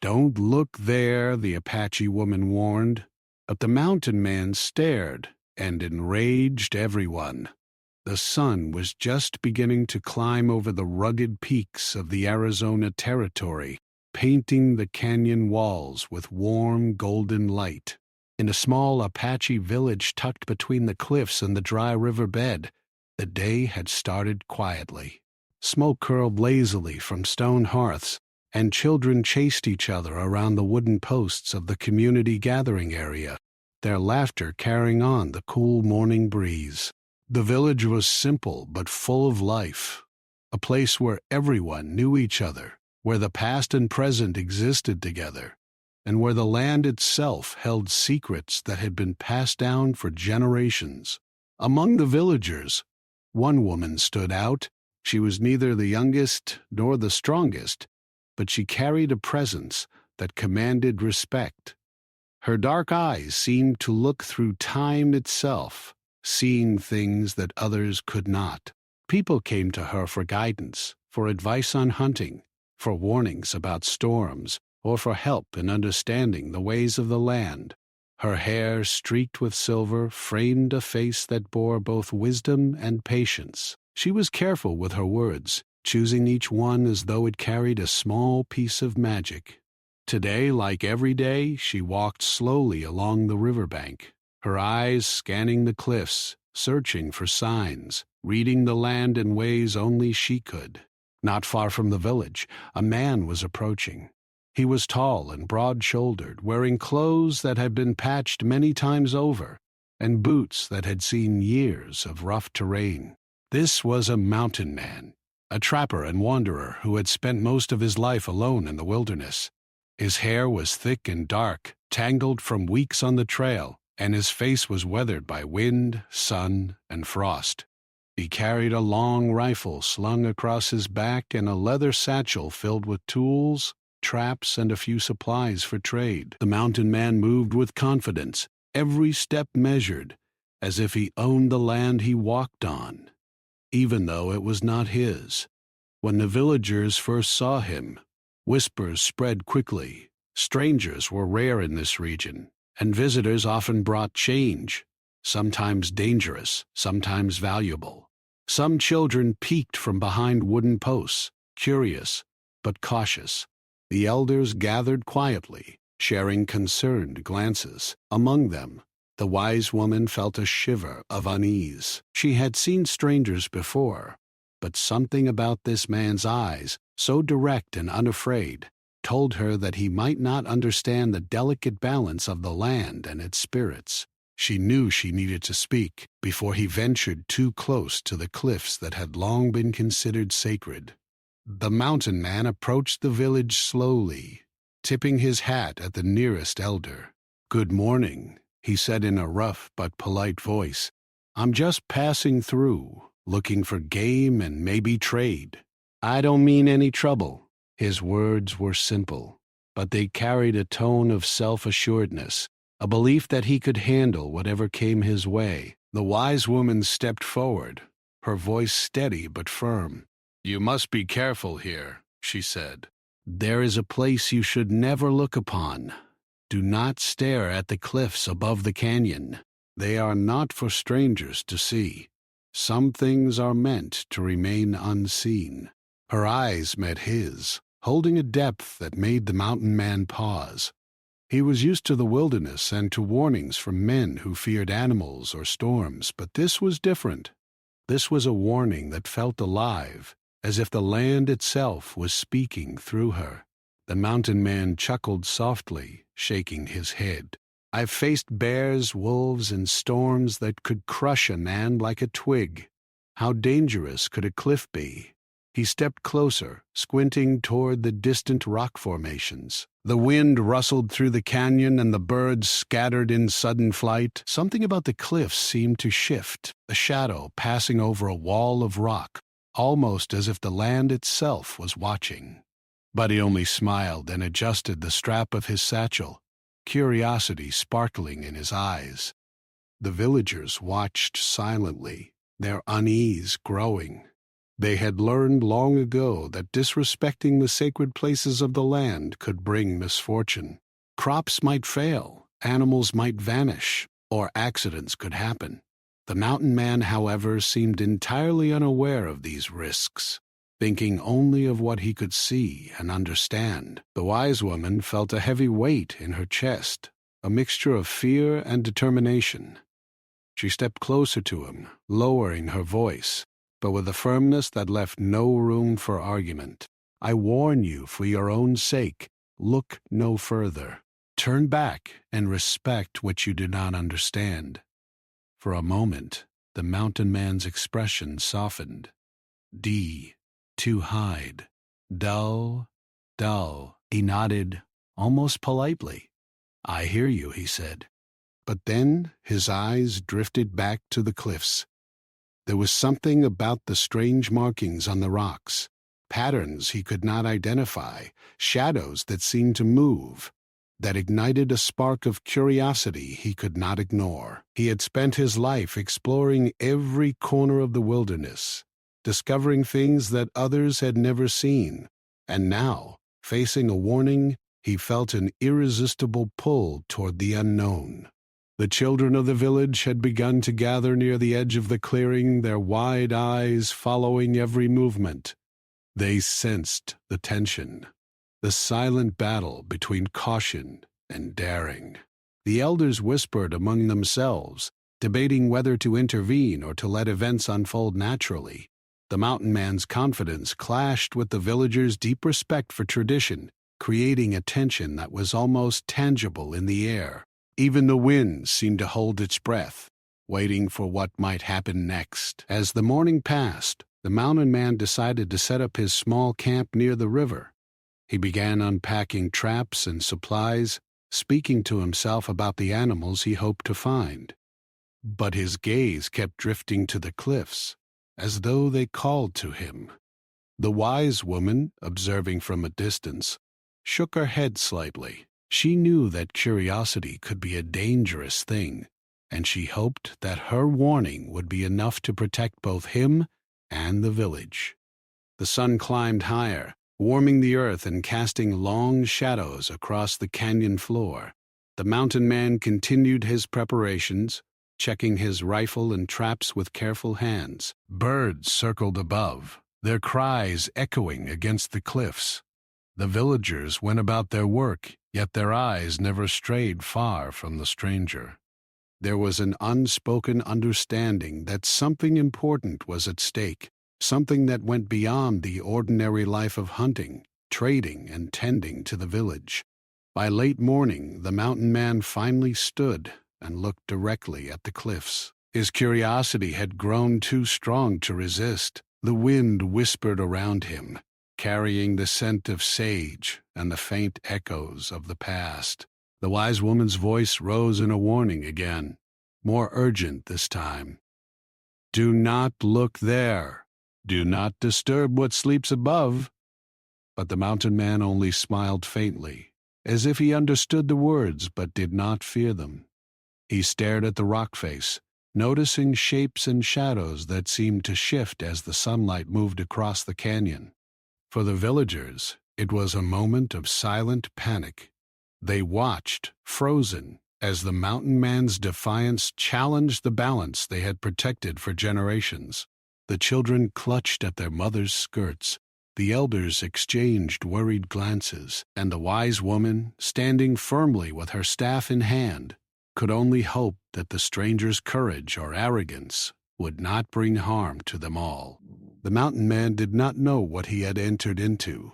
"Don't look there," the Apache woman warned. But the mountain man stared and enraged everyone. The sun was just beginning to climb over the rugged peaks of the Arizona Territory, painting the canyon walls with warm golden light. In a small Apache village tucked between the cliffs and the dry river bed, the day had started quietly. Smoke curled lazily from stone hearths, and children chased each other around the wooden posts of the community gathering area, their laughter carrying on the cool morning breeze. The village was simple but full of life, a place where everyone knew each other, where the past and present existed together, and where the land itself held secrets that had been passed down for generations. Among the villagers, one woman stood out. She was neither the youngest nor the strongest, but she carried a presence that commanded respect. Her dark eyes seemed to look through time itself, seeing things that others could not. People came to her for guidance, for advice on hunting, for warnings about storms, or for help in understanding the ways of the land. Her hair, streaked with silver, framed a face that bore both wisdom and patience. She was careful with her words, choosing each one as though it carried a small piece of magic. Today, like every day, she walked slowly along the riverbank, her eyes scanning the cliffs, searching for signs, reading the land in ways only she could. Not far from the village, a man was approaching. He was tall and broad-shouldered, wearing clothes that had been patched many times over, and boots that had seen years of rough terrain. This was a mountain man, a trapper and wanderer who had spent most of his life alone in the wilderness. His hair was thick and dark, tangled from weeks on the trail, and his face was weathered by wind, sun, and frost. He carried a long rifle slung across his back and a leather satchel filled with tools, traps, and a few supplies for trade. The mountain man moved with confidence, every step measured, as if he owned the land he walked on, even though it was not his. When the villagers first saw him, whispers spread quickly. Strangers were rare in this region, and visitors often brought change, sometimes dangerous, sometimes valuable. Some children peeked from behind wooden posts, curious but cautious. The elders gathered quietly, sharing concerned glances. Among them, the wise woman felt a shiver of unease. She had seen strangers before, but something about this man's eyes, so direct and unafraid, told her that he might not understand the delicate balance of the land and its spirits. She knew she needed to speak before he ventured too close to the cliffs that had long been considered sacred. The mountain man approached the village slowly, tipping his hat at the nearest elder. "Good morning," he said in a rough but polite voice. "I'm just passing through, looking for game and maybe trade. I don't mean any trouble." His words were simple, but they carried a tone of self-assuredness, a belief that he could handle whatever came his way. The wise woman stepped forward, her voice steady but firm. "You must be careful here," she said. "There is a place you should never look upon. Do not stare at the cliffs above the canyon. They are not for strangers to see. Some things are meant to remain unseen." Her eyes met his, holding a depth that made the mountain man pause. He was used to the wilderness and to warnings from men who feared animals or storms, but this was different. This was a warning that felt alive, as if the land itself was speaking through her. The mountain man chuckled softly, shaking his head. "I've faced bears, wolves, and storms that could crush a man like a twig. How dangerous could a cliff be?" He stepped closer, squinting toward the distant rock formations. The wind rustled through the canyon and the birds scattered in sudden flight. Something about the cliffs seemed to shift, a shadow passing over a wall of rock, almost as if the land itself was watching. But he only smiled and adjusted the strap of his satchel, curiosity sparkling in his eyes. The villagers watched silently, their unease growing. They had learned long ago that disrespecting the sacred places of the land could bring misfortune. Crops might fail, animals might vanish, or accidents could happen. The mountain man, however, seemed entirely unaware of these risks, thinking only of what he could see and understand. The wise woman felt a heavy weight in her chest, a mixture of fear and determination. She stepped closer to him, lowering her voice, but with a firmness that left no room for argument. "I warn you, for your own sake, look no further. Turn back and respect what you do not understand." For a moment, the mountain man's expression softened. To hide. Dull, dull. He nodded, almost politely. "I hear you," he said. But then his eyes drifted back to the cliffs. There was something about the strange markings on the rocks, patterns he could not identify, shadows that seemed to move, that ignited a spark of curiosity he could not ignore. He had spent his life exploring every corner of the wilderness, discovering things that others had never seen, and now, facing a warning, he felt an irresistible pull toward the unknown. The children of the village had begun to gather near the edge of the clearing, their wide eyes following every movement. They sensed the tension, the silent battle between caution and daring. The elders whispered among themselves, debating whether to intervene or to let events unfold naturally. The mountain man's confidence clashed with the villagers' deep respect for tradition, creating a tension that was almost tangible in the air. Even the wind seemed to hold its breath, waiting for what might happen next. As the morning passed, the mountain man decided to set up his small camp near the river. He began unpacking traps and supplies, speaking to himself about the animals he hoped to find. But his gaze kept drifting to the cliffs, as though they called to him. The wise woman, observing from a distance, shook her head slightly. She knew that curiosity could be a dangerous thing, and she hoped that her warning would be enough to protect both him and the village. The sun climbed higher, warming the earth and casting long shadows across the canyon floor. The mountain man continued his preparations, checking his rifle and traps with careful hands. Birds circled above, their cries echoing against the cliffs. The villagers went about their work, yet their eyes never strayed far from the stranger. There was an unspoken understanding that something important was at stake, something that went beyond the ordinary life of hunting, trading, and tending to the village. By late morning, the mountain man finally stood and looked directly at the cliffs. His curiosity had grown too strong to resist. The wind whispered around him, carrying the scent of sage and the faint echoes of the past. The wise woman's voice rose in a warning again, more urgent this time. "Do not look there. Do not disturb what sleeps above." But the mountain man only smiled faintly, as if he understood the words but did not fear them. He stared at the rock face, noticing shapes and shadows that seemed to shift as the sunlight moved across the canyon. For the villagers, it was a moment of silent panic. They watched, frozen, as the mountain man's defiance challenged the balance they had protected for generations. The children clutched at their mothers' skirts, the elders exchanged worried glances, and the wise woman, standing firmly with her staff in hand, could only hope that the stranger's courage or arrogance would not bring harm to them all. The mountain man did not know what he had entered into.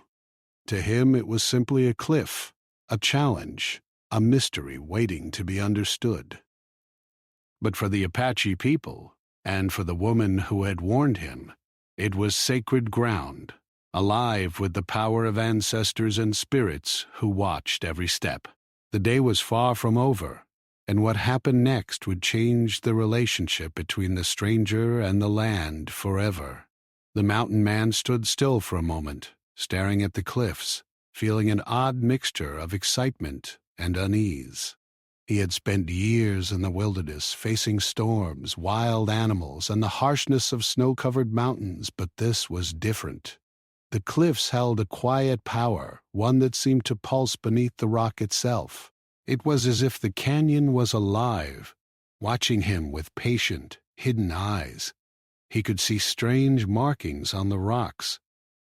To him it was simply a cliff, a challenge, a mystery waiting to be understood. But for the Apache people, and for the woman who had warned him, it was sacred ground, alive with the power of ancestors and spirits who watched every step. The day was far from over, and what happened next would change the relationship between the stranger and the land forever. The mountain man stood still for a moment, staring at the cliffs, feeling an odd mixture of excitement and unease. He had spent years in the wilderness, facing storms, wild animals, and the harshness of snow-covered mountains, but this was different. The cliffs held a quiet power, one that seemed to pulse beneath the rock itself. It was as if the canyon was alive, watching him with patient, hidden eyes. He could see strange markings on the rocks,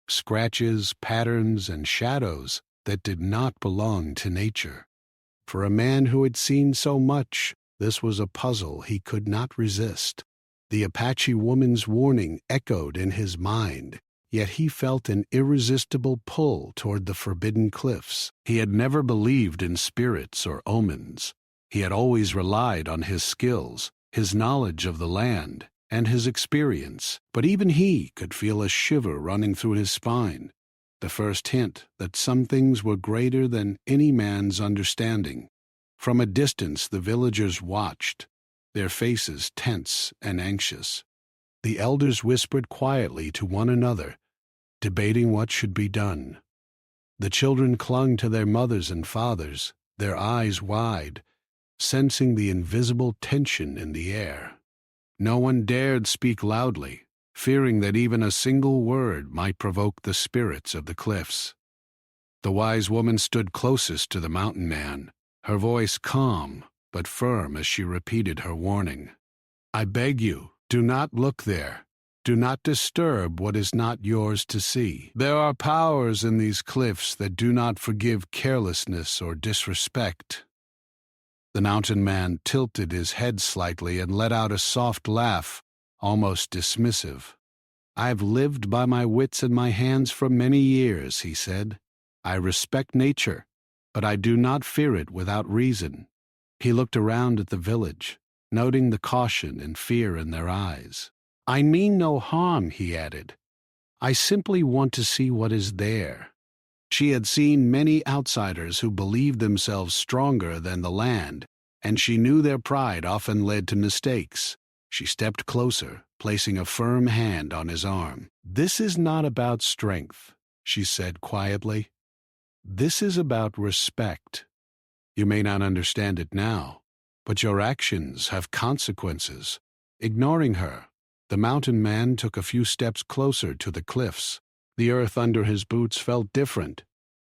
scratches, patterns, and shadows that did not belong to nature. For a man who had seen so much, this was a puzzle he could not resist. The Apache woman's warning echoed in his mind, yet he felt an irresistible pull toward the forbidden cliffs. He had never believed in spirits or omens. He had always relied on his skills, his knowledge of the land, and his experience, but even he could feel a shiver running through his spine, the first hint that some things were greater than any man's understanding. From a distance the villagers watched, their faces tense and anxious. The elders whispered quietly to one another, debating what should be done. The children clung to their mothers and fathers, their eyes wide, sensing the invisible tension in the air. No one dared speak loudly, fearing that even a single word might provoke the spirits of the cliffs. The wise woman stood closest to the mountain man, her voice calm but firm as she repeated her warning. "I beg you, do not look there. Do not disturb what is not yours to see. There are powers in these cliffs that do not forgive carelessness or disrespect." The mountain man tilted his head slightly and let out a soft laugh, almost dismissive. "I've lived by my wits and my hands for many years," he said. "I respect nature, but I do not fear it without reason." He looked around at the village, noting the caution and fear in their eyes. "I mean no harm," he added. "I simply want to see what is there." She had seen many outsiders who believed themselves stronger than the land, and she knew their pride often led to mistakes. She stepped closer, placing a firm hand on his arm. "This is not about strength," she said quietly. "This is about respect. You may not understand it now, but your actions have consequences." Ignoring her, the mountain man took a few steps closer to the cliffs. The earth under his boots felt different,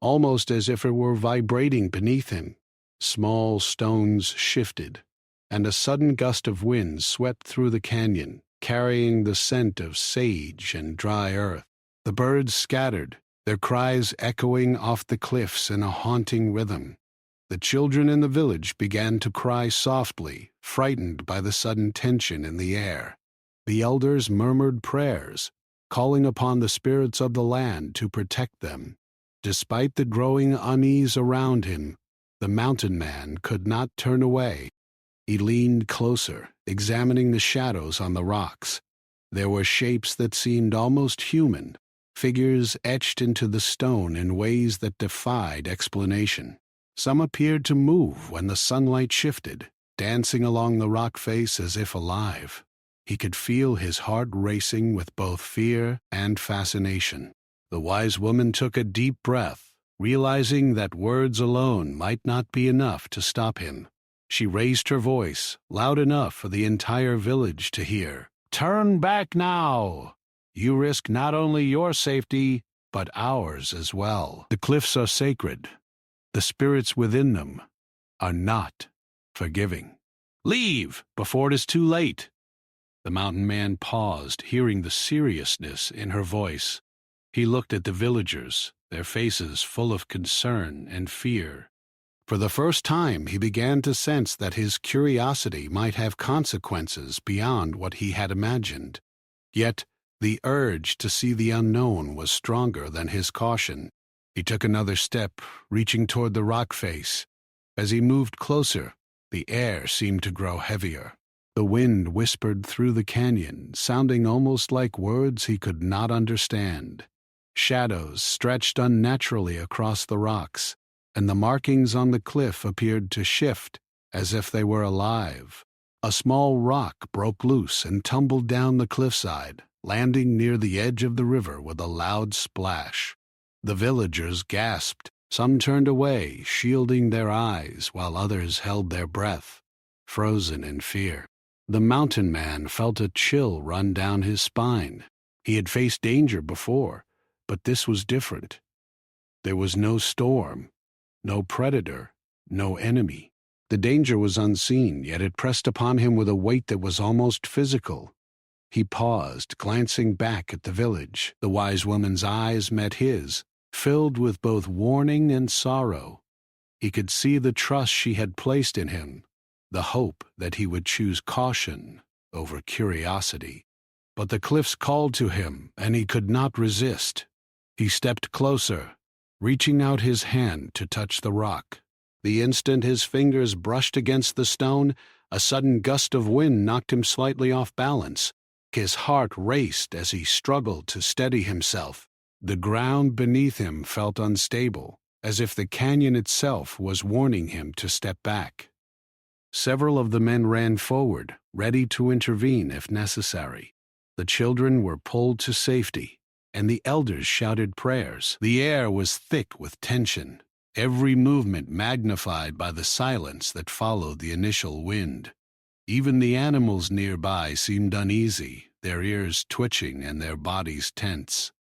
almost as if it were vibrating beneath him. Small stones shifted, and a sudden gust of wind swept through the canyon, carrying the scent of sage and dry earth. The birds scattered, their cries echoing off the cliffs in a haunting rhythm. The children in the village began to cry softly, frightened by the sudden tension in the air. The elders murmured prayers, calling upon the spirits of the land to protect them. Despite the growing unease around him, the mountain man could not turn away. He leaned closer, examining the shadows on the rocks. There were shapes that seemed almost human, figures etched into the stone in ways that defied explanation. Some appeared to move when the sunlight shifted, dancing along the rock face as if alive. He could feel his heart racing with both fear and fascination. The wise woman took a deep breath, realizing that words alone might not be enough to stop him. She raised her voice, loud enough for the entire village to hear. "Turn back now! You risk not only your safety, but ours as well. The cliffs are sacred. The spirits within them are not forgiving. Leave before it is too late." The mountain man paused, hearing the seriousness in her voice. He looked at the villagers, their faces full of concern and fear. For the first time, he began to sense that his curiosity might have consequences beyond what he had imagined. Yet, the urge to see the unknown was stronger than his caution. He took another step, reaching toward the rock face. As he moved closer, the air seemed to grow heavier. The wind whispered through the canyon, sounding almost like words he could not understand. Shadows stretched unnaturally across the rocks, and the markings on the cliff appeared to shift as if they were alive. A small rock broke loose and tumbled down the cliffside, landing near the edge of the river with a loud splash. The villagers gasped, Some turned away, shielding their eyes, while others held their breath, frozen in fear. The mountain man felt a chill run down his spine. He had faced danger before, but this was different. There was no storm, no predator, no enemy. The danger was unseen, yet it pressed upon him with a weight that was almost physical. He paused, glancing back at the village. The wise woman's eyes met his, filled with both warning and sorrow. He could see the trust she had placed in him, the hope that he would choose caution over curiosity. But the cliffs called to him, and he could not resist. He stepped closer, reaching out his hand to touch the rock. The instant his fingers brushed against the stone, a sudden gust of wind knocked him slightly off balance. His heart raced as he struggled to steady himself. The ground beneath him felt unstable, as if the canyon itself was warning him to step back. Several of the men ran forward, ready to intervene if necessary. The children were pulled to safety, and the elders shouted prayers. The air was thick with tension, every movement magnified by the silence that followed the initial wind. Even the animals nearby seemed uneasy, their ears twitching and their bodies tense.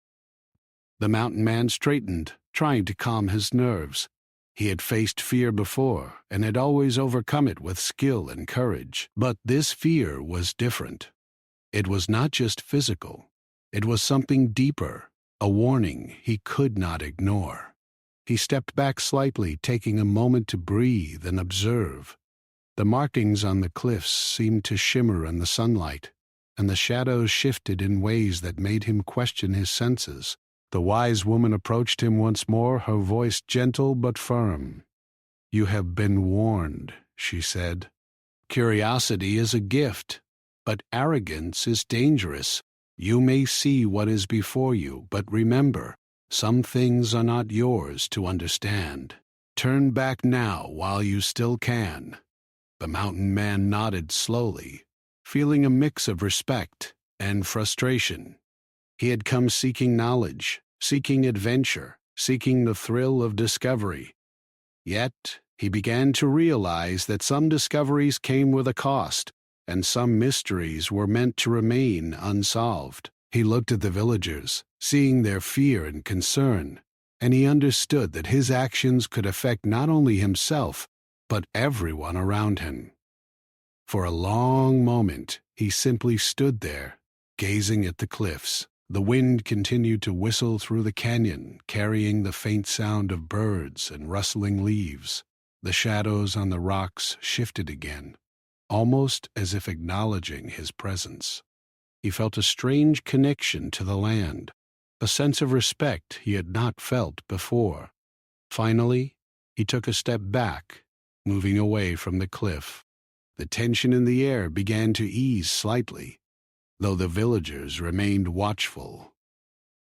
The mountain man straightened, trying to calm his nerves. He had faced fear before, and had always overcome it with skill and courage. But this fear was different. It was not just physical. It was something deeper, a warning he could not ignore. He stepped back slightly, taking a moment to breathe and observe. The markings on the cliffs seemed to shimmer in the sunlight, and the shadows shifted in ways that made him question his senses. The wise woman approached him once more, her voice gentle but firm. "You have been warned," she said. "Curiosity is a gift, but arrogance is dangerous. You may see what is before you, but remember, some things are not yours to understand. Turn back now while you still can." The mountain man nodded slowly, feeling a mix of respect and frustration. He had come seeking knowledge, seeking adventure, seeking the thrill of discovery. Yet he began to realize that some discoveries came with a cost, and some mysteries were meant to remain unsolved. He looked at the villagers, seeing their fear and concern, and he understood that his actions could affect not only himself, but everyone around him. For a long moment, he simply stood there, gazing at the cliffs. The wind continued to whistle through the canyon, carrying the faint sound of birds and rustling leaves. The shadows on the rocks shifted again, almost as if acknowledging his presence. He felt a strange connection to the land, a sense of respect he had not felt before. Finally, he took a step back, moving away from the cliff. The tension in the air began to ease slightly, though the villagers remained watchful.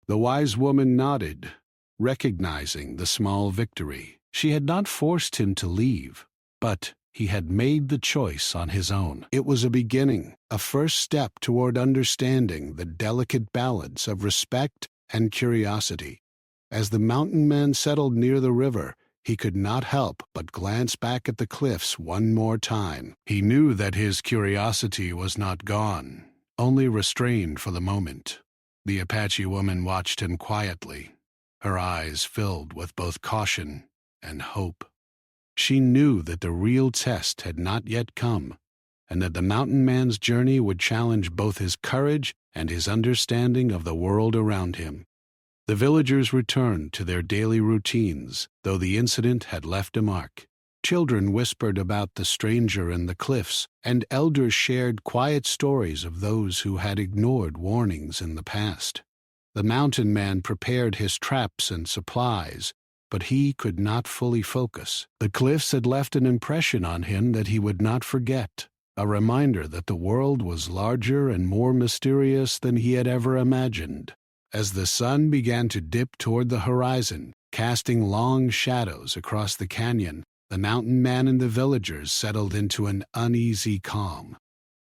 The wise woman nodded, recognizing the small victory. She had not forced him to leave, but he had made the choice on his own. It was a beginning, a first step toward understanding the delicate balance of respect and curiosity. As the mountain man settled near the river, he could not help but glance back at the cliffs one more time. He knew that his curiosity was not gone, only restrained for the moment. The Apache woman watched him quietly, her eyes filled with both caution and hope. She knew that the real test had not yet come, and that the mountain man's journey would challenge both his courage and his understanding of the world around him. The villagers returned to their daily routines, though the incident had left a mark. Children whispered about the stranger in the cliffs, and elders shared quiet stories of those who had ignored warnings in the past. The mountain man prepared his traps and supplies, but he could not fully focus. The cliffs had left an impression on him that he would not forget, a reminder that the world was larger and more mysterious than he had ever imagined. As the sun began to dip toward the horizon, casting long shadows across the canyon, the mountain man and the villagers settled into an uneasy calm.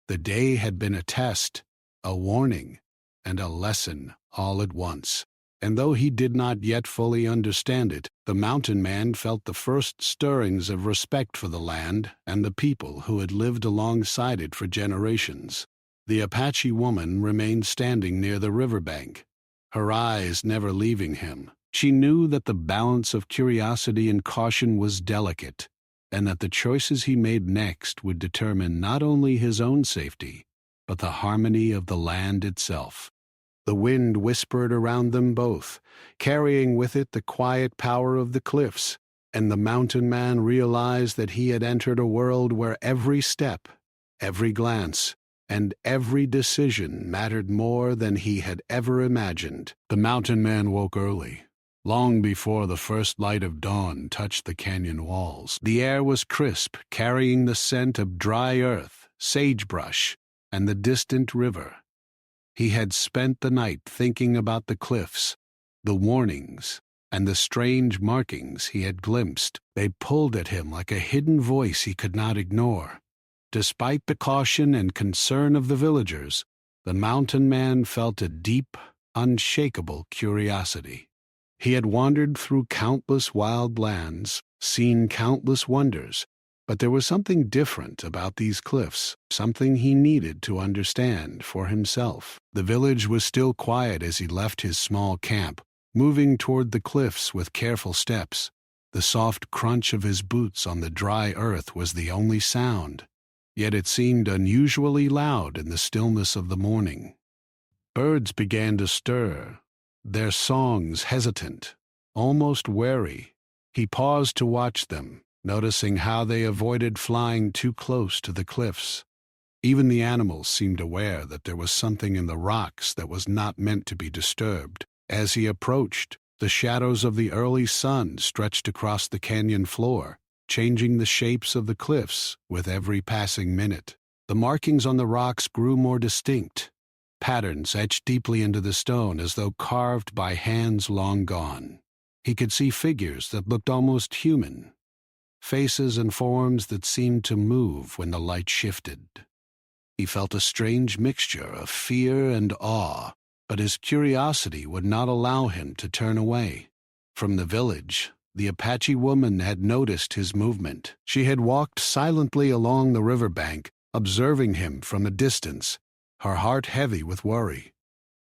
The day had been a test, a warning, and a lesson all at once. and though he did not yet fully understand it, the mountain man felt the first stirrings of respect for the land and the people who had lived alongside it for generations. The Apache woman remained standing near the riverbank, her eyes never leaving him. She knew that the balance of curiosity and caution was delicate, and that the choices he made next would determine not only his own safety, but the harmony of the land itself. The wind whispered around them both, carrying with it the quiet power of the cliffs, and the mountain man realized that he had entered a world where every step, every glance, and every decision mattered more than he had ever imagined. The mountain man woke early, long before the first light of dawn touched the canyon walls. The air was crisp, carrying the scent of dry earth, sagebrush, and the distant river. He had spent the night thinking about the cliffs, the warnings, and the strange markings he had glimpsed. They pulled at him like a hidden voice he could not ignore. Despite the caution and concern of the villagers, the mountain man felt a deep, unshakable curiosity. He had wandered through countless wild lands, seen countless wonders, but there was something different about these cliffs, something he needed to understand for himself. The village was still quiet as he left his small camp, moving toward the cliffs with careful steps. The soft crunch of his boots on the dry earth was the only sound, yet it seemed unusually loud in the stillness of the morning. Birds began to stir, their songs hesitant, almost wary. He paused to watch them, noticing how they avoided flying too close to the cliffs. Even the animals seemed aware that there was something in the rocks that was not meant to be disturbed. As he approached, the shadows of the early sun stretched across the canyon floor, changing the shapes of the cliffs with every passing minute. The markings on the rocks grew more distinct, patterns etched deeply into the stone as though carved by hands long gone. He could see figures that looked almost human, faces and forms that seemed to move when the light shifted. He felt a strange mixture of fear and awe, but his curiosity would not allow him to turn away. From the village, the Apache woman had noticed his movement. She had walked silently along the riverbank, observing him from a distance, her heart heavy with worry.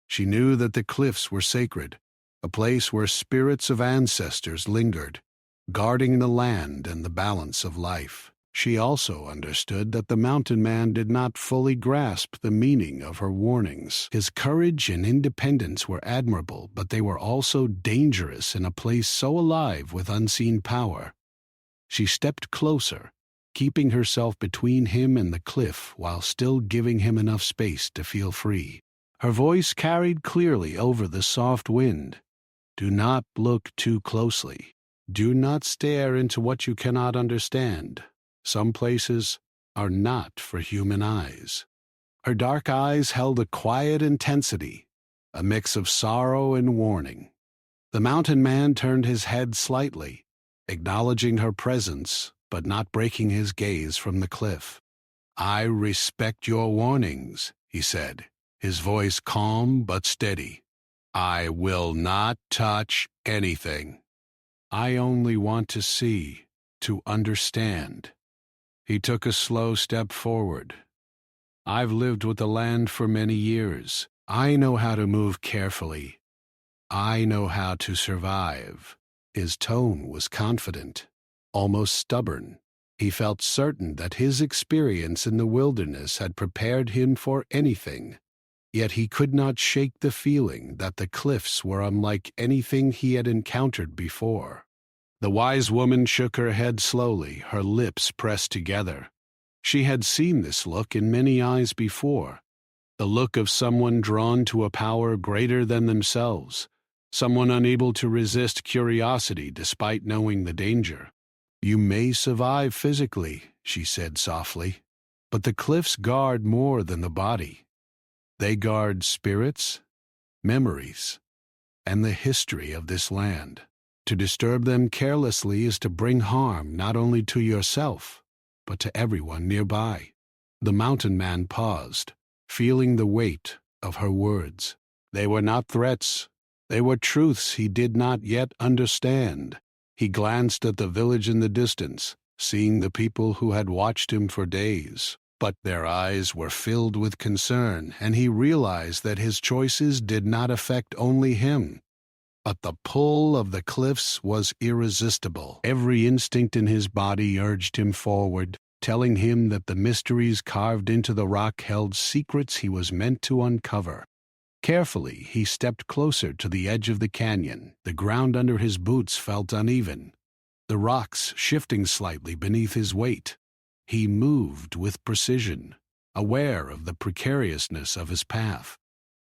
She knew that the cliffs were sacred, a place where spirits of ancestors lingered, guarding the land and the balance of life. She also understood that the mountain man did not fully grasp the meaning of her warnings. His courage and independence were admirable, but they were also dangerous in a place so alive with unseen power. She stepped closer, keeping herself between him and the cliff while still giving him enough space to feel free. Her voice carried clearly over the soft wind. "Do not look too closely. Do not stare into what you cannot understand. Some places are not for human eyes." Her dark eyes held a quiet intensity, a mix of sorrow and warning. The mountain man turned his head slightly, acknowledging her presence, but not breaking his gaze from the cliff. "I respect your warnings," he said, his voice calm but steady. "I will not touch anything. I only want to see, to understand." He took a slow step forward. "I've lived with the land for many years. I know how to move carefully. I know how to survive." His tone was confident, almost stubborn. He felt certain that his experience in the wilderness had prepared him for anything, yet he could not shake the feeling that the cliffs were unlike anything he had encountered before. The wise woman shook her head slowly, her lips pressed together. She had seen this look in many eyes before, the look of someone drawn to a power greater than themselves, someone unable to resist curiosity despite knowing the danger. "You may survive physically," she said softly, "but the cliffs guard more than the body. They guard spirits, memories, and the history of this land. To disturb them carelessly is to bring harm not only to yourself, but to everyone nearby." The mountain man paused, feeling the weight of her words. They were not threats, They were truths he did not yet understand. He glanced at the village in the distance, seeing the people who had watched him for days. But their eyes were filled with concern, and he realized that his choices did not affect only him. But the pull of the cliffs was irresistible. Every instinct in his body urged him forward, telling him that the mysteries carved into the rock held secrets he was meant to uncover. Carefully, he stepped closer to the edge of the canyon. The ground under his boots felt uneven, the rocks shifting slightly beneath his weight. He moved with precision, aware of the precariousness of his path.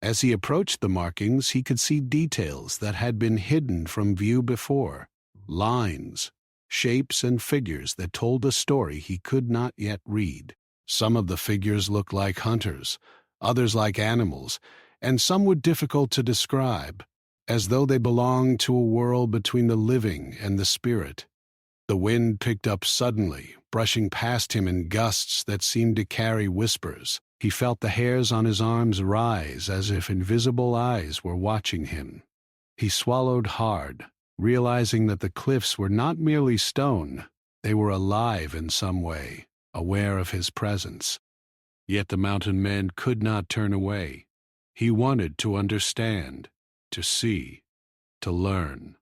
As he approached the markings, he could see details that had been hidden from view before. Lines, shapes, and figures that told a story he could not yet read. Some of the figures looked like hunters, others like animals, and some were difficult to describe, as though they belonged to a world between the living and the spirit. The wind picked up suddenly, brushing past him in gusts that seemed to carry whispers. He felt the hairs on his arms rise as if invisible eyes were watching him. He swallowed hard, realizing that the cliffs were not merely stone, they were alive in some way, aware of his presence. Yet the mountain man could not turn away. He wanted to understand, to see, to learn.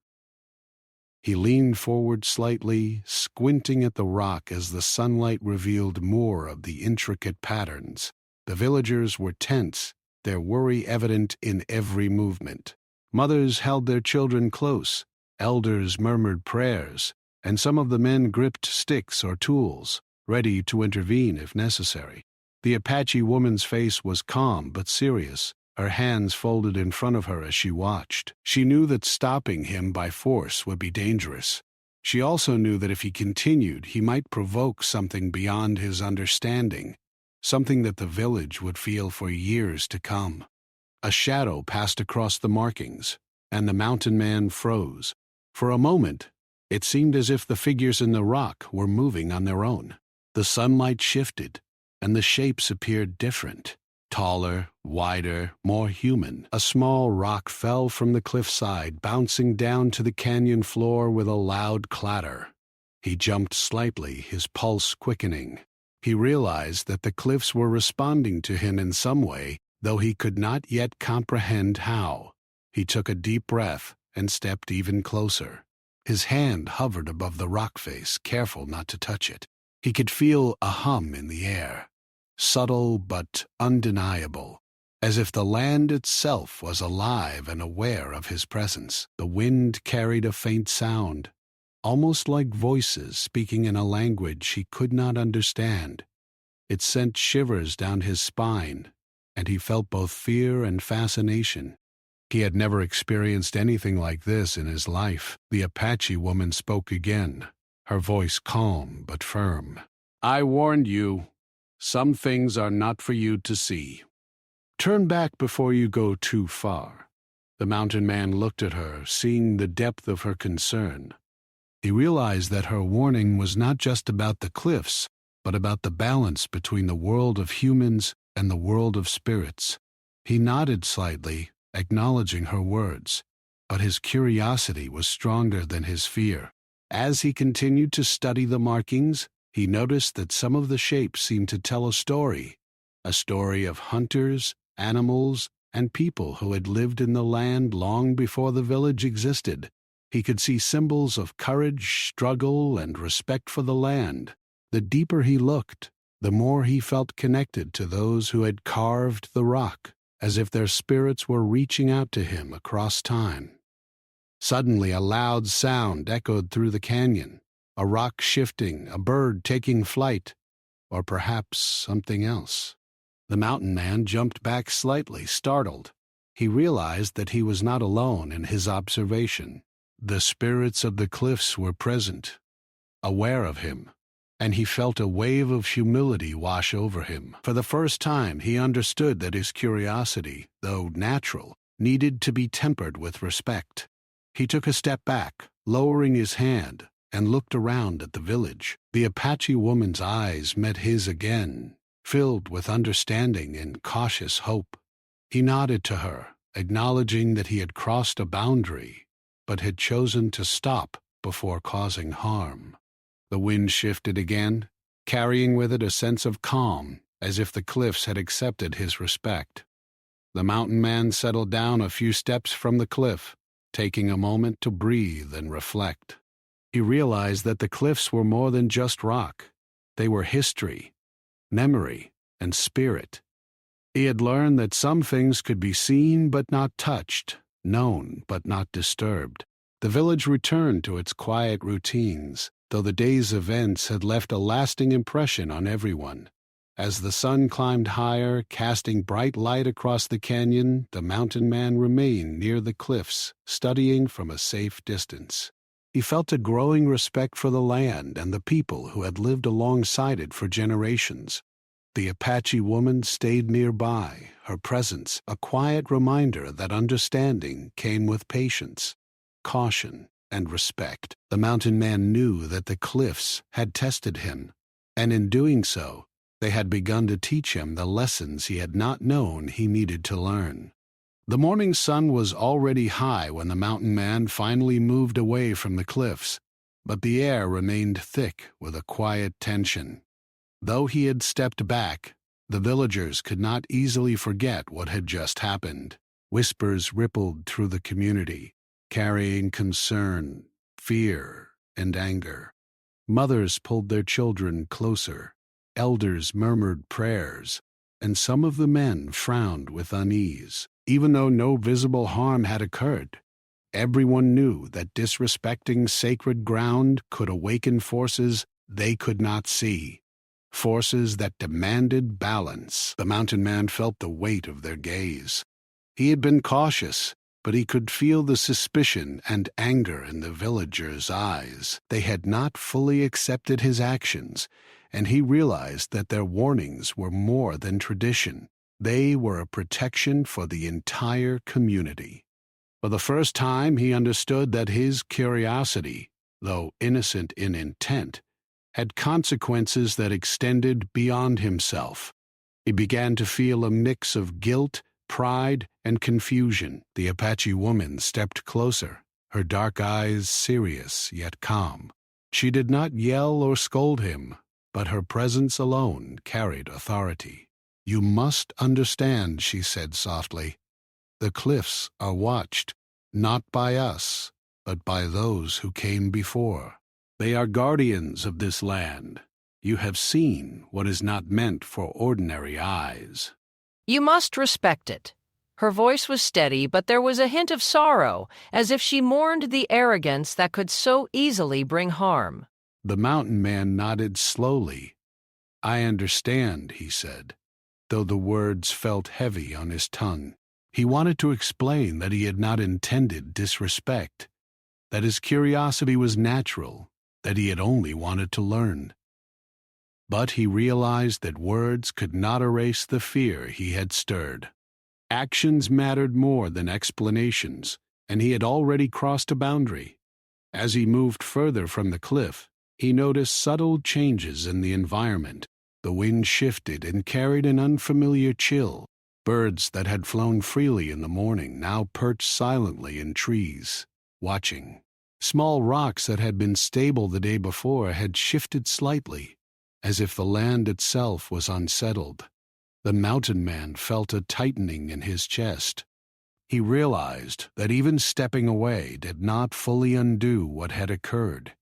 He leaned forward slightly, squinting at the rock as the sunlight revealed more of the intricate patterns. The villagers were tense, their worry evident in every movement. Mothers held their children close, elders murmured prayers, and some of the men gripped sticks or tools, ready to intervene if necessary. The Apache woman's face was calm but serious, her hands folded in front of her as she watched. She knew that stopping him by force would be dangerous. She also knew that if he continued, he might provoke something beyond his understanding, something that the village would feel for years to come. A shadow passed across the markings, and the mountain man froze. For a moment, it seemed as if the figures in the rock were moving on their own. The sunlight shifted, and the shapes appeared different. Taller, wider, more human. A small rock fell from the cliffside, bouncing down to the canyon floor with a loud clatter. He jumped slightly, his pulse quickening. He realized that the cliffs were responding to him in some way, though he could not yet comprehend how. He took a deep breath and stepped even closer. His hand hovered above the rock face, careful not to touch it. He could feel a hum in the air, subtle but undeniable, as if the land itself was alive and aware of his presence. The wind carried a faint sound, almost like voices speaking in a language he could not understand. It sent shivers down his spine, and he felt both fear and fascination. He had never experienced anything like this in his life. The Apache woman spoke again, her voice calm but firm. "I warned you. Some things are not for you to see. Turn back before you go too far." The mountain man looked at her, seeing the depth of her concern. He realized that her warning was not just about the cliffs, but about the balance between the world of humans and the world of spirits. He nodded slightly, acknowledging her words, but his curiosity was stronger than his fear. As he continued to study the markings, he noticed that some of the shapes seemed to tell a story of hunters, animals, and people who had lived in the land long before the village existed. He could see symbols of courage, struggle, and respect for the land. The deeper he looked, the more he felt connected to those who had carved the rock, as if their spirits were reaching out to him across time. Suddenly, a loud sound echoed through the canyon, a rock shifting, a bird taking flight, or perhaps something else. The mountain man jumped back slightly, startled. He realized that he was not alone in his observation. The spirits of the cliffs were present, aware of him, and he felt a wave of humility wash over him. For the first time, he understood that his curiosity, though natural, needed to be tempered with respect. He took a step back, lowering his hand, and looked around at the village. The Apache woman's eyes met his again, filled with understanding and cautious hope. He nodded to her, acknowledging that he had crossed a boundary, but had chosen to stop before causing harm. The wind shifted again, carrying with it a sense of calm, as if the cliffs had accepted his respect. The mountain man settled down a few steps from the cliff, taking a moment to breathe and reflect. He realized that the cliffs were more than just rock. They were history, memory, and spirit. He had learned that some things could be seen but not touched, known but not disturbed. The village returned to its quiet routines, though the day's events had left a lasting impression on everyone. As the sun climbed higher, casting bright light across the canyon, the mountain man remained near the cliffs, studying from a safe distance. He felt a growing respect for the land and the people who had lived alongside it for generations. The Apache woman stayed nearby, her presence a quiet reminder that understanding came with patience, caution, and respect. The mountain man knew that the cliffs had tested him, and in doing so, they had begun to teach him the lessons he had not known he needed to learn. The morning sun was already high when the mountain man finally moved away from the cliffs, but the air remained thick with a quiet tension. Though he had stepped back, the villagers could not easily forget what had just happened. Whispers rippled through the community, carrying concern, fear, and anger. Mothers pulled their children closer. Elders murmured prayers, and some of the men frowned with unease. Even though no visible harm had occurred, everyone knew that disrespecting sacred ground could awaken forces they could not see, forces that demanded balance. The mountain man felt the weight of their gaze. He had been cautious, but he could feel the suspicion and anger in the villagers' eyes. They had not fully accepted his actions, and he realized that their warnings were more than tradition. They were a protection for the entire community. For the first time, he understood that his curiosity, though innocent in intent, had consequences that extended beyond himself. He began to feel a mix of guilt, pride, and confusion. The Apache woman stepped closer, her dark eyes serious yet calm. She did not yell or scold him, but her presence alone carried authority. "You must understand," she said softly. "The cliffs are watched, not by us, but by those who came before. They are guardians of this land. You have seen what is not meant for ordinary eyes. You must respect it." Her voice was steady, but there was a hint of sorrow, as if she mourned the arrogance that could so easily bring harm. The mountain man nodded slowly. "I understand," he said, though the words felt heavy on his tongue. He wanted to explain that he had not intended disrespect, that his curiosity was natural, that he had only wanted to learn. But he realized that words could not erase the fear he had stirred. Actions mattered more than explanations, and he had already crossed a boundary. As he moved further from the cliff, he noticed subtle changes in the environment. The wind shifted and carried an unfamiliar chill. Birds that had flown freely in the morning now perched silently in trees, watching. Small rocks that had been stable the day before had shifted slightly, as if the land itself was unsettled. The mountain man felt a tightening in his chest. He realized that even stepping away did not fully undo what had occurred.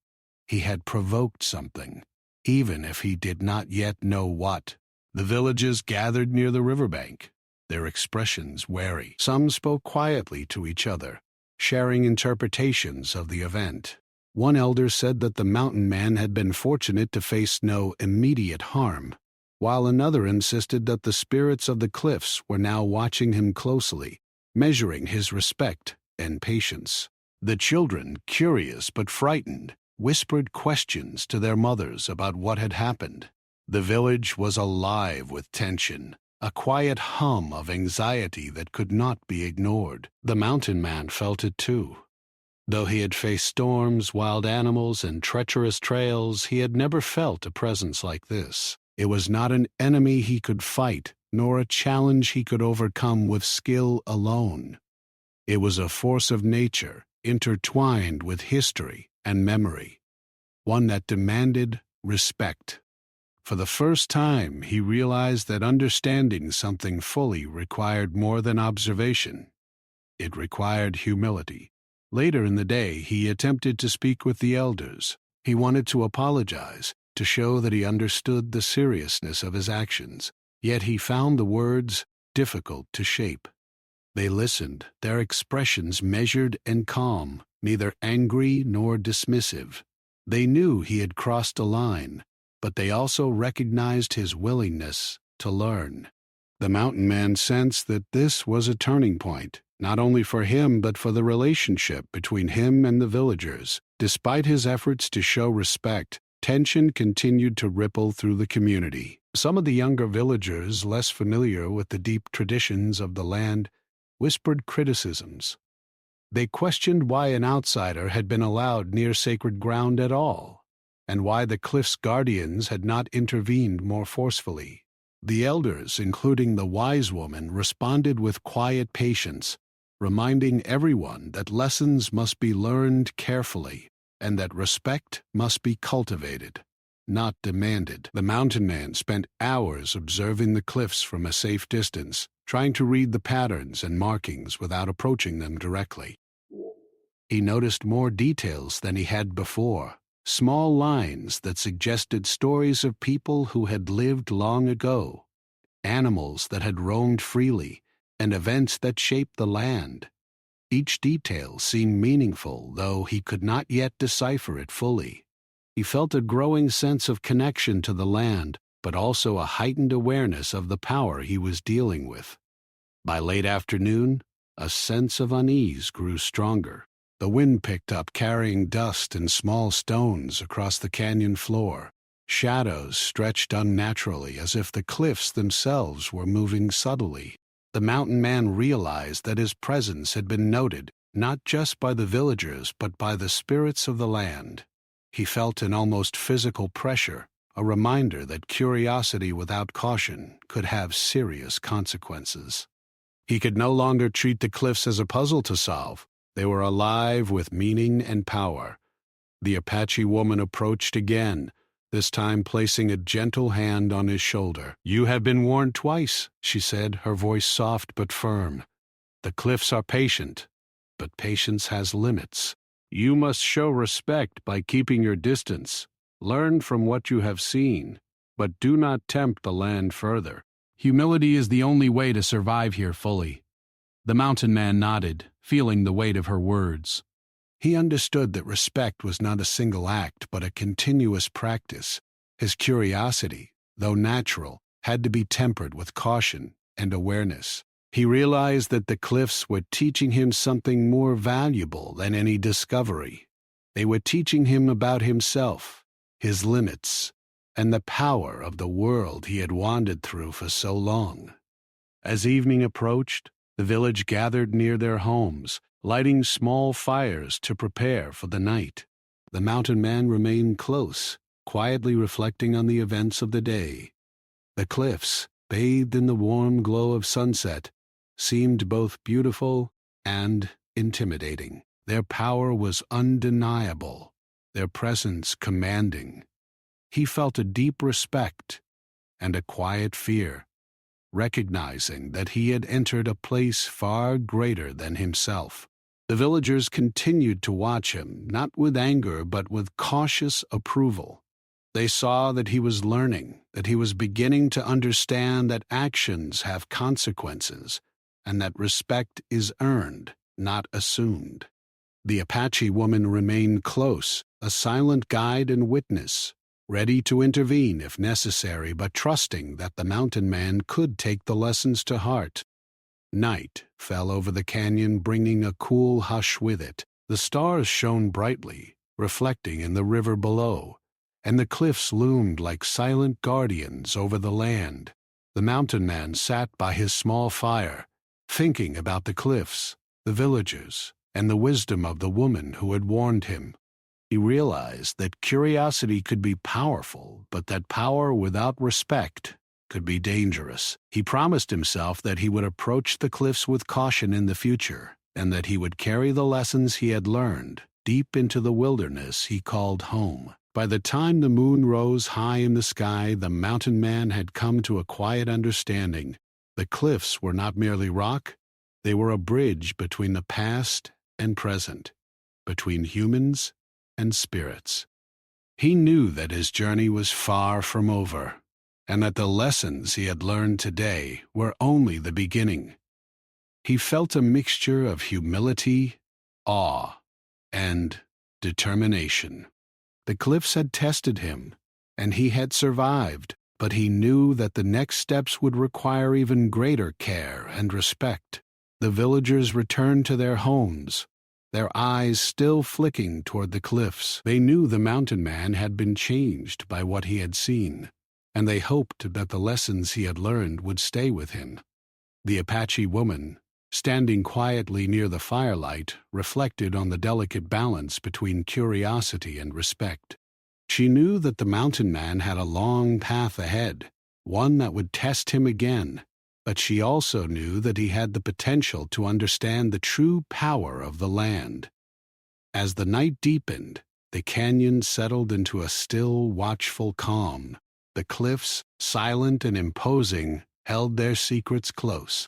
He had provoked something, even if he did not yet know what. The villagers gathered near the riverbank, their expressions wary. Some spoke quietly to each other, sharing interpretations of the event. One elder said that the mountain man had been fortunate to face no immediate harm, while another insisted that the spirits of the cliffs were now watching him closely, measuring his respect and patience. The children, curious but frightened, whispered questions to their mothers about what had happened. The village was alive with tension, a quiet hum of anxiety that could not be ignored. The mountain man felt it too. Though he had faced storms, wild animals, and treacherous trails, he had never felt a presence like this. It was not an enemy he could fight, nor a challenge he could overcome with skill alone. It was a force of nature, intertwined with history and memory, one that demanded respect. For the first time, he realized that understanding something fully required more than observation. It required humility. Later in the day, he attempted to speak with the elders. He wanted to apologize, to show that he understood the seriousness of his actions, yet he found the words difficult to shape. They listened, their expressions measured and calm, neither angry nor dismissive. They knew he had crossed a line, but they also recognized his willingness to learn. The mountain man sensed that this was a turning point, not only for him but for the relationship between him and the villagers. Despite his efforts to show respect, tension continued to ripple through the community. Some of the younger villagers, less familiar with the deep traditions of the land, whispered criticisms. They questioned why an outsider had been allowed near sacred ground at all, and why the cliff's guardians had not intervened more forcefully. The elders, including the wise woman, responded with quiet patience, reminding everyone that lessons must be learned carefully and that respect must be cultivated, not demanded. The mountain man spent hours observing the cliffs from a safe distance, trying to read the patterns and markings without approaching them directly. He noticed more details than he had before, small lines that suggested stories of people who had lived long ago, animals that had roamed freely, and events that shaped the land. Each detail seemed meaningful, though he could not yet decipher it fully. He felt a growing sense of connection to the land, but also a heightened awareness of the power he was dealing with. By late afternoon, a sense of unease grew stronger. The wind picked up, carrying dust and small stones across the canyon floor. Shadows stretched unnaturally, as if the cliffs themselves were moving subtly. The mountain man realized that his presence had been noted, not just by the villagers, but by the spirits of the land. He felt an almost physical pressure, a reminder that curiosity without caution could have serious consequences. He could no longer treat the cliffs as a puzzle to solve. They were alive with meaning and power. The Apache woman approached again, this time placing a gentle hand on his shoulder. "You have been warned twice," she said, her voice soft but firm. "The cliffs are patient, but patience has limits. You must show respect by keeping your distance. Learn from what you have seen, but do not tempt the land further. Humility is the only way to survive here fully." The mountain man nodded, feeling the weight of her words. He understood that respect was not a single act, but a continuous practice. His curiosity, though natural, had to be tempered with caution and awareness. He realized that the cliffs were teaching him something more valuable than any discovery. They were teaching him about himself, his limits, and the power of the world he had wandered through for so long. As evening approached, the village gathered near their homes, lighting small fires to prepare for the night. The mountain man remained close, quietly reflecting on the events of the day. The cliffs, bathed in the warm glow of sunset, seemed both beautiful and intimidating. Their power was undeniable, their presence commanding. He felt a deep respect and a quiet fear, recognizing that he had entered a place far greater than himself. The villagers continued to watch him, not with anger but with cautious approval. They saw that he was learning, that he was beginning to understand that actions have consequences, and that respect is earned, not assumed. The Apache woman remained close, a silent guide and witness, ready to intervene if necessary, but trusting that the mountain man could take the lessons to heart. Night fell over the canyon, bringing a cool hush with it. The stars shone brightly, reflecting in the river below, and the cliffs loomed like silent guardians over the land. The mountain man sat by his small fire, thinking about the cliffs, the villagers, and the wisdom of the woman who had warned him. He realized that curiosity could be powerful, but that power without respect could be dangerous. He promised himself that he would approach the cliffs with caution in the future, and that he would carry the lessons he had learned deep into the wilderness he called home. By the time the moon rose high in the sky, the mountain man had come to a quiet understanding. The cliffs were not merely rock, they were a bridge between the past and present, between humans and spirits. He knew that his journey was far from over, and that the lessons he had learned today were only the beginning. He felt a mixture of humility, awe, and determination. The cliffs had tested him, and he had survived, but he knew that the next steps would require even greater care and respect. The villagers returned to their homes, their eyes still flicking toward the cliffs. They knew the mountain man had been changed by what he had seen, and they hoped that the lessons he had learned would stay with him. The Apache woman, standing quietly near the firelight, reflected on the delicate balance between curiosity and respect. She knew that the mountain man had a long path ahead, one that would test him again, but she also knew that he had the potential to understand the true power of the land. As the night deepened, the canyon settled into a still, watchful calm. The cliffs, silent and imposing, held their secrets close.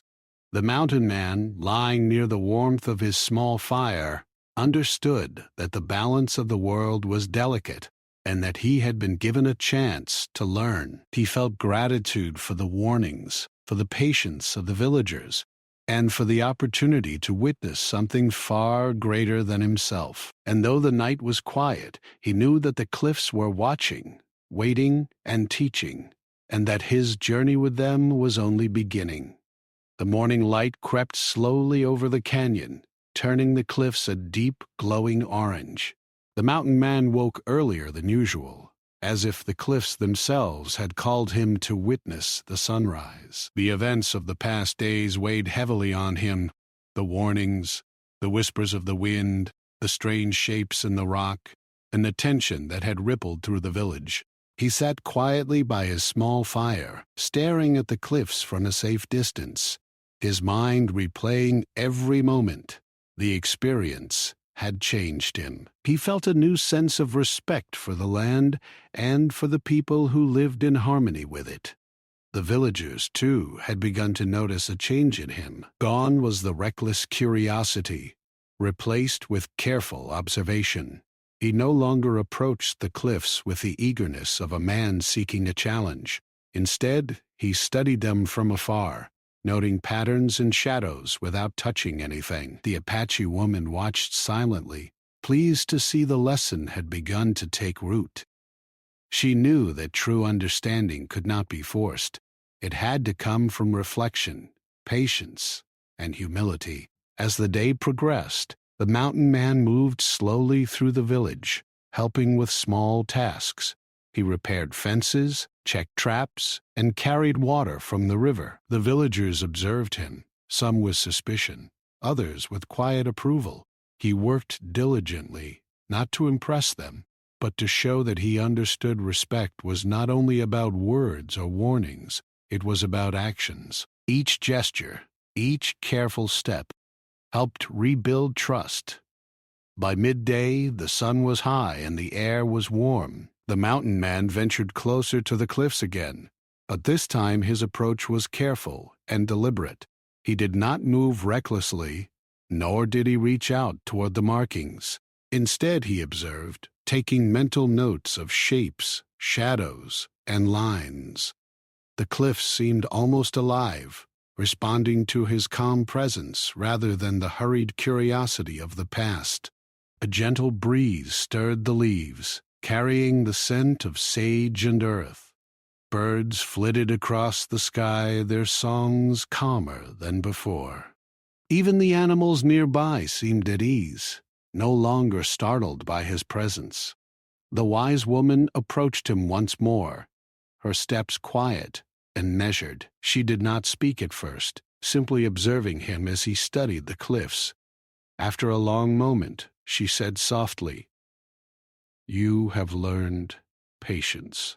The mountain man, lying near the warmth of his small fire, understood that the balance of the world was delicate and that he had been given a chance to learn. He felt gratitude for the warnings, for the patience of the villagers, and for the opportunity to witness something far greater than himself. And though the night was quiet, he knew that the cliffs were watching, waiting, and teaching, and that his journey with them was only beginning. The morning light crept slowly over the canyon, turning the cliffs a deep, glowing orange. The mountain man woke earlier than usual, as if the cliffs themselves had called him to witness the sunrise. The events of the past days weighed heavily on him, the warnings, the whispers of the wind, the strange shapes in the rock, and the tension that had rippled through the village. He sat quietly by his small fire, staring at the cliffs from a safe distance, his mind replaying every moment. The experience had changed him. He felt a new sense of respect for the land and for the people who lived in harmony with it. The villagers, too, had begun to notice a change in him. Gone was the reckless curiosity, replaced with careful observation. He no longer approached the cliffs with the eagerness of a man seeking a challenge. Instead, he studied them from afar, noting patterns and shadows without touching anything. The Apache woman watched silently, pleased to see the lesson had begun to take root. She knew that true understanding could not be forced. It had to come from reflection, patience, and humility. As the day progressed, the mountain man moved slowly through the village, helping with small tasks. He repaired fences, checked traps, and carried water from the river. The villagers observed him, some with suspicion, others with quiet approval. He worked diligently, not to impress them, but to show that he understood respect was not only about words or warnings, it was about actions. Each gesture, each careful step, helped rebuild trust. By midday, the sun was high and the air was warm. The mountain man ventured closer to the cliffs again, but this time his approach was careful and deliberate. He did not move recklessly, nor did he reach out toward the markings. Instead, he observed, taking mental notes of shapes, shadows, and lines. The cliffs seemed almost alive, responding to his calm presence rather than the hurried curiosity of the past. A gentle breeze stirred the leaves, carrying the scent of sage and earth. Birds flitted across the sky, their songs calmer than before. Even the animals nearby seemed at ease, no longer startled by his presence. The wise woman approached him once more, her steps quiet and measured. She did not speak at first, simply observing him as he studied the cliffs. After a long moment, she said softly, "You have learned patience."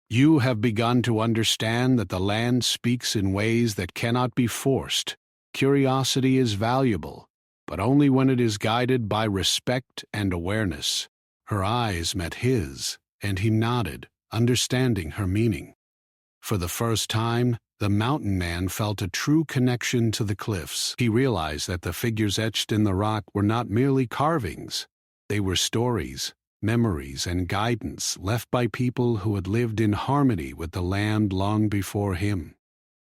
You have begun to understand that the land speaks in ways that cannot be forced. Curiosity is valuable, but only when it is guided by respect and awareness. Her eyes met his, and he nodded, understanding her meaning. For the first time, the mountain man felt a true connection to the cliffs. He realized that the figures etched in the rock were not merely carvings. They were stories, memories, and guidance left by people who had lived in harmony with the land long before him.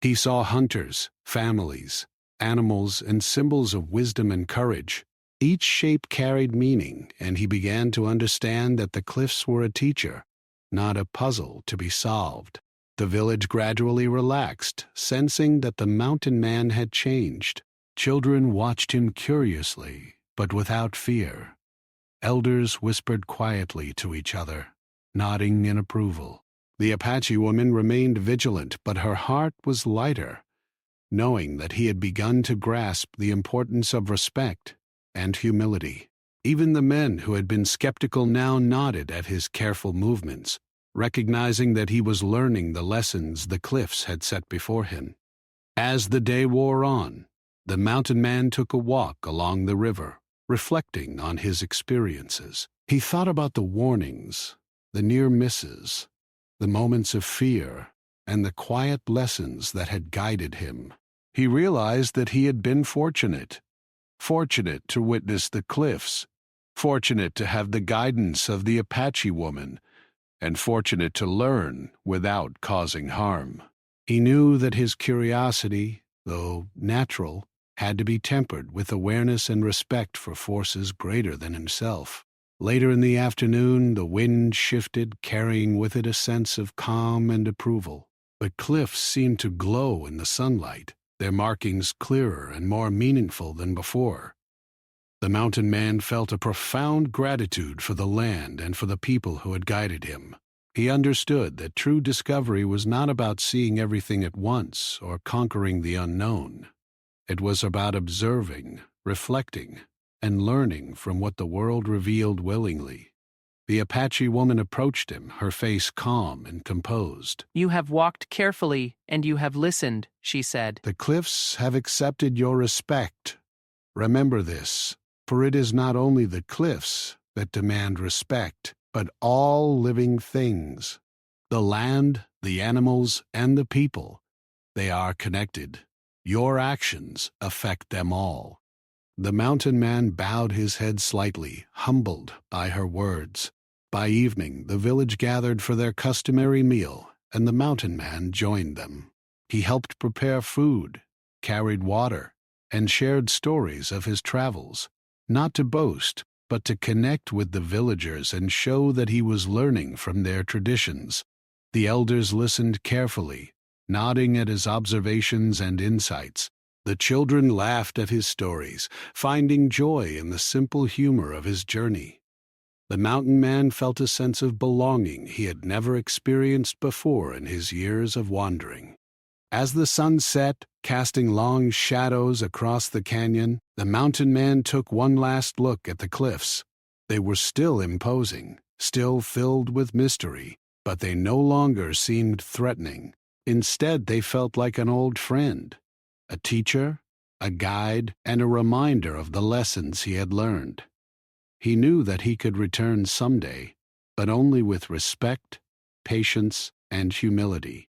He saw hunters, families, animals, and symbols of wisdom and courage. Each shape carried meaning, and he began to understand that the cliffs were a teacher, not a puzzle to be solved. The village gradually relaxed, sensing that the mountain man had changed. Children watched him curiously, but without fear. Elders whispered quietly to each other, nodding in approval. The Apache woman remained vigilant, but her heart was lighter, knowing that he had begun to grasp the importance of respect and humility. Even the men who had been skeptical now nodded at his careful movements, recognizing that he was learning the lessons the cliffs had set before him. As the day wore on, the mountain man took a walk along the river, reflecting on his experiences. He thought about the warnings, the near misses, the moments of fear, and the quiet lessons that had guided him. He realized that he had been fortunate to witness the cliffs, fortunate to have the guidance of the Apache woman, and fortunate to learn without causing harm. He knew that his curiosity, though natural, had to be tempered with awareness and respect for forces greater than himself. Later in the afternoon, the wind shifted, carrying with it a sense of calm and approval. The cliffs seemed to glow in the sunlight, their markings clearer and more meaningful than before. The mountain man felt a profound gratitude for the land and for the people who had guided him. He understood that true discovery was not about seeing everything at once or conquering the unknown. It was about observing, reflecting, and learning from what the world revealed willingly. The Apache woman approached him, her face calm and composed. "You have walked carefully, and you have listened," she said. "The cliffs have accepted your respect. Remember this, for it is not only the cliffs that demand respect, but all living things. The land, the animals, and the people. They are connected. Your actions affect them all." The mountain man bowed his head slightly, humbled by her words. By evening, the village gathered for their customary meal, and the mountain man joined them. He helped prepare food, carried water, and shared stories of his travels, not to boast, but to connect with the villagers and show that he was learning from their traditions. The elders listened carefully, nodding at his observations and insights. The children laughed at his stories, finding joy in the simple humor of his journey. The mountain man felt a sense of belonging he had never experienced before in his years of wandering. As the sun set, casting long shadows across the canyon, the mountain man took one last look at the cliffs. They were still imposing, still filled with mystery, but they no longer seemed threatening. Instead, they felt like an old friend, a teacher, a guide, and a reminder of the lessons he had learned. He knew that he could return someday, but only with respect, patience, and humility.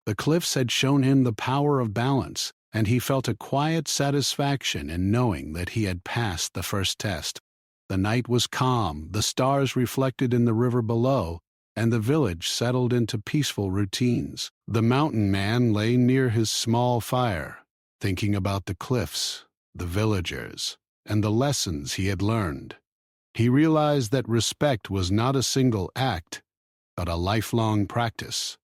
The cliffs had shown him the power of balance, and he felt a quiet satisfaction in knowing that he had passed the first test. The night was calm, the stars reflected in the river below, and the village settled into peaceful routines. The mountain man lay near his small fire, thinking about the cliffs, the villagers, and the lessons he had learned. He realized that respect was not a single act, but a lifelong practice.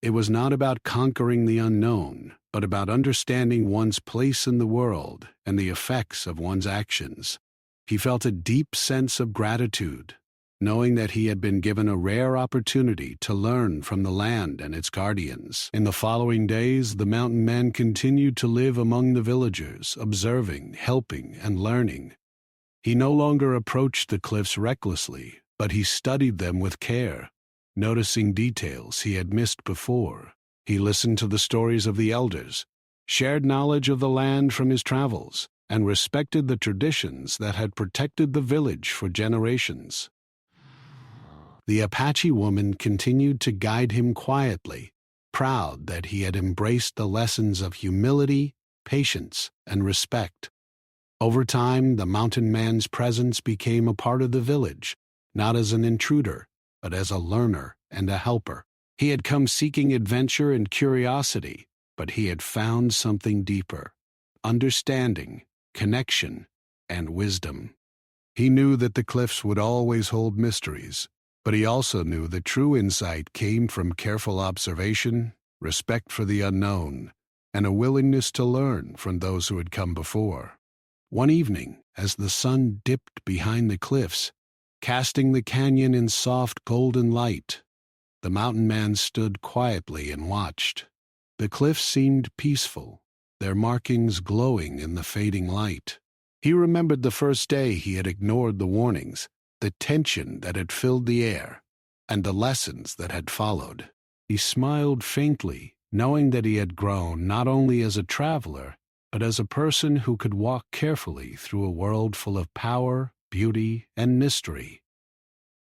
It was not about conquering the unknown, but about understanding one's place in the world and the effects of one's actions. He felt a deep sense of gratitude, knowing that he had been given a rare opportunity to learn from the land and its guardians. In the following days, the mountain man continued to live among the villagers, observing, helping, and learning. He no longer approached the cliffs recklessly, but he studied them with care, noticing details he had missed before. He listened to the stories of the elders, shared knowledge of the land from his travels, and respected the traditions that had protected the village for generations. The Apache woman continued to guide him quietly, proud that he had embraced the lessons of humility, patience, and respect. Over time, the mountain man's presence became a part of the village, not as an intruder, but as a learner and a helper. He had come seeking adventure and curiosity, but he had found something deeper: understanding, connection, and wisdom. He knew that the cliffs would always hold mysteries, but he also knew that true insight came from careful observation, respect for the unknown, and a willingness to learn from those who had come before. One evening, as the sun dipped behind the cliffs, casting the canyon in soft golden light, the mountain man stood quietly and watched. The cliffs seemed peaceful, their markings glowing in the fading light. He remembered the first day he had ignored the warnings, the tension that had filled the air, and the lessons that had followed. He smiled faintly, knowing that he had grown not only as a traveler, but as a person who could walk carefully through a world full of power, beauty, and mystery.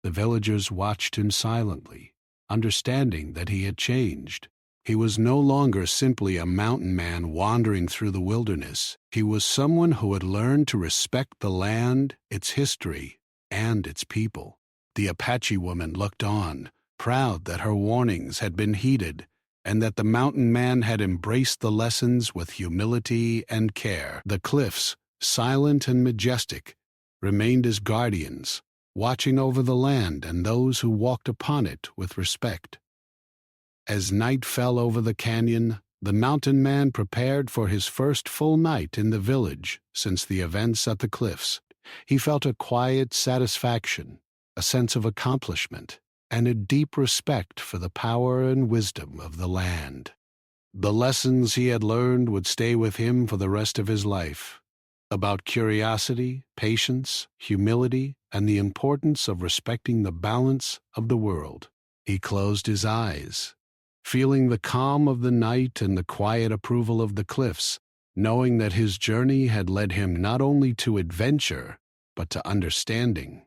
The villagers watched him silently, understanding that he had changed. He was no longer simply a mountain man wandering through the wilderness. He was someone who had learned to respect the land, its history, and its people. The Apache woman looked on, proud that her warnings had been heeded, and that the mountain man had embraced the lessons with humility and care. The cliffs, silent and majestic, remained as guardians, watching over the land and those who walked upon it with respect. As night fell over the canyon, the mountain man prepared for his first full night in the village since the events at the cliffs. He felt a quiet satisfaction, a sense of accomplishment, and a deep respect for the power and wisdom of the land. The lessons he had learned would stay with him for the rest of his life, about curiosity, patience, humility, and the importance of respecting the balance of the world. He closed his eyes, feeling the calm of the night and the quiet approval of the cliffs, knowing that his journey had led him not only to adventure, but to understanding.